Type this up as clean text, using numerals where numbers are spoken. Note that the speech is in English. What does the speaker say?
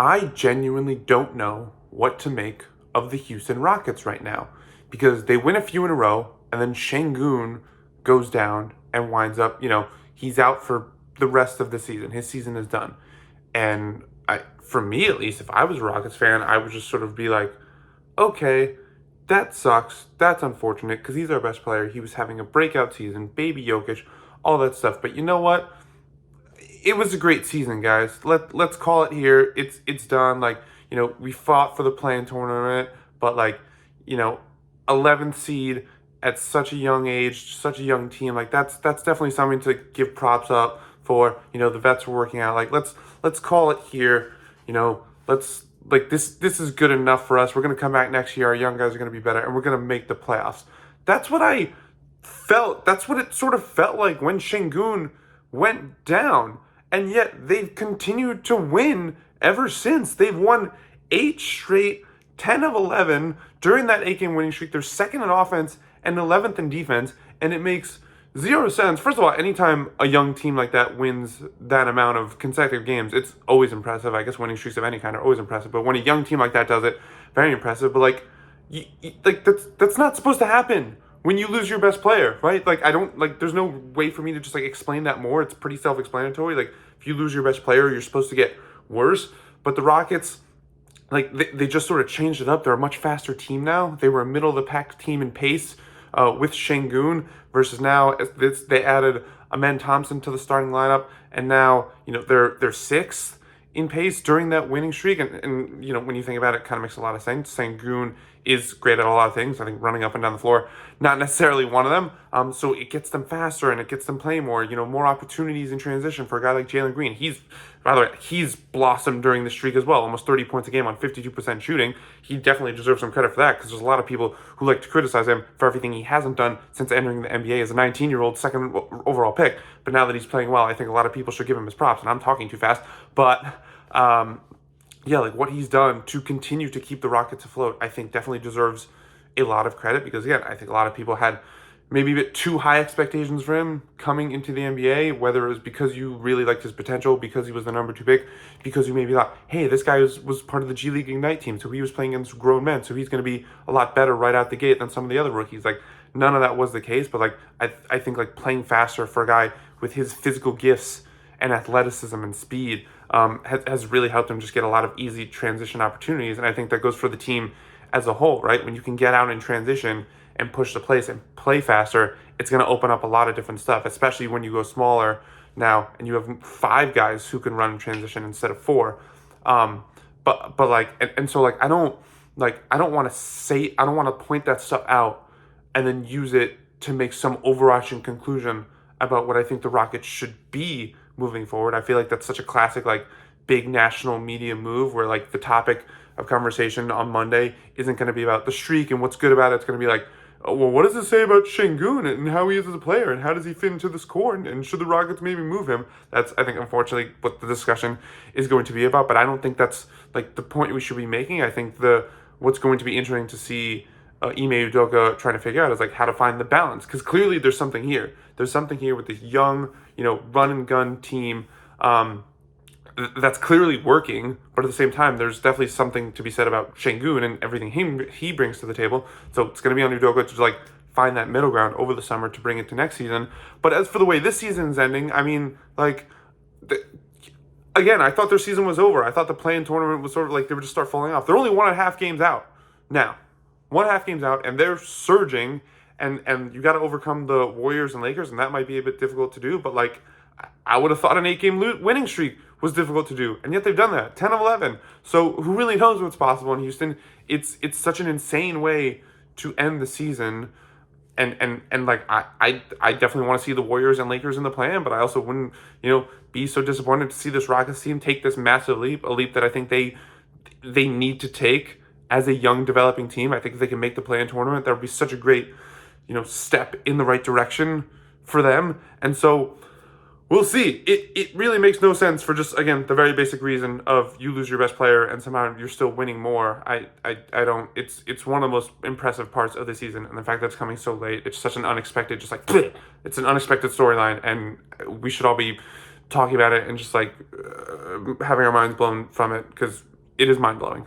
I genuinely don't know what to make of the Houston Rockets right now because they win a few in a row and then Şengün goes down and winds up, he's out for the rest of the season. His season is done. And for me at least, if I was a Rockets fan, I would just sort of be like, okay, that sucks. That's unfortunate because he's our best player. He was having a breakout season, baby Jokic, all that stuff. But you know what? It was a great season, guys. Let's call it here. It's done. Like, we fought for the play-in tournament, but like, you know, 11th seed at such a young age, such a young team, like that's definitely something to give props up for. The vets were working out. Like let's call it here. Let's like this is good enough for us. We're gonna come back next year. Our young guys are gonna be better, and we're gonna make the playoffs. That's what I felt. That's what it sort of felt like when Şengün went down. And yet they've continued to win ever since. They've won 8 straight, 10 of 11 during that 8-game winning streak. They're second in offense and 11th in defense. And it makes zero sense. First of all, anytime a young team like that wins that amount of consecutive games, it's always impressive. I guess winning streaks of any kind are always impressive. But when a young team like that does it, very impressive. But like that's not supposed to happen when you lose your best player, right? Like I don't like there's no way for me to just like explain that more. It's pretty self-explanatory. Like if you lose your best player, you're supposed to get worse. But the Rockets, like they just sort of changed it up. They're a much faster team now. They were a middle of the pack team in pace with Şengün versus now they added Amen Thompson to the starting lineup, and now they're sixth in pace during that winning streak. And when you think about it, it kind of makes a lot of sense. Sengun is great at a lot of things. I think running up and down the floor, not necessarily one of them. So it gets them faster and it gets them playing more, more opportunities in transition for a guy like Jalen Green. By the way, he's blossomed during the streak as well. Almost 30 points a game on 52% shooting. He definitely deserves some credit for that because there's a lot of people who like to criticize him for everything he hasn't done since entering the NBA as a 19-year-old second overall pick. But now that he's playing well, I think a lot of people should give him his props. And I'm talking too fast. But yeah, like what he's done to continue to keep the Rockets afloat, I think definitely deserves a lot of credit because, again, I think a lot of people had maybe a bit too high expectations for him coming into the NBA, whether it was because you really liked his potential, because he was the number 2 pick, because you maybe thought, hey, this guy was part of the G League Ignite team, so he was playing against grown men, so he's going to be a lot better right out the gate than some of the other rookies. Like, none of that was the case, but like I think like playing faster for a guy with his physical gifts and athleticism and speed has really helped him just get a lot of easy transition opportunities. And I think that goes for the team as a whole, right? When you can get out in transition and push the place and play faster, it's going to open up a lot of different stuff, especially when you go smaller now and you have 5 guys who can run in transition instead of 4. But like, and so like, I don't want to point that stuff out and then use it to make some overarching conclusion about what I think the Rockets should be moving forward. I feel like that's such a classic, like, big national media move where, like, the topic of conversation on Monday isn't going to be about the streak and what's good about it. It's going to be like, oh, well, what does it say about Şengün and how he is as a player and how does he fit into this core and should the Rockets maybe move him? That's, I think, unfortunately, what the discussion is going to be about. But I don't think that's, like, the point we should be making. I think what's going to be interesting to see Ime Udoka trying to figure out is like how to find the balance, because clearly there's something here. There's something here with this young, run and gun team that's clearly working, but at the same time, there's definitely something to be said about Şengün and everything he brings to the table. So it's going to be on Udoka to like find that middle ground over the summer to bring it to next season. But as for the way this season's ending, I mean, like, again, I thought their season was over. I thought the play-in tournament was sort of like they would just start falling off. They're only 1.5 games out now. 1.5 games out, and they're surging, and you got to overcome the Warriors and Lakers, and that might be a bit difficult to do, but like I would have thought an 8-game winning streak was difficult to do, and yet they've done that, 10 of 11. So who really knows what's possible in Houston? It's such an insane way to end the season, and like I definitely want to see the Warriors and Lakers in the play-in, but I also wouldn't be so disappointed to see this Rockets team take this massive leap, a leap that I think they need to take as a young developing team. I think if they can make the play-in tournament, that would be such a great, step in the right direction for them. And so we'll see. It really makes no sense for just, again, the very basic reason of you lose your best player and somehow you're still winning more. I don't, it's one of the most impressive parts of the season. And the fact that it's coming so late, it's such an unexpected, just like, it's an unexpected storyline. And we should all be talking about it and just like having our minds blown from it because it is mind blowing.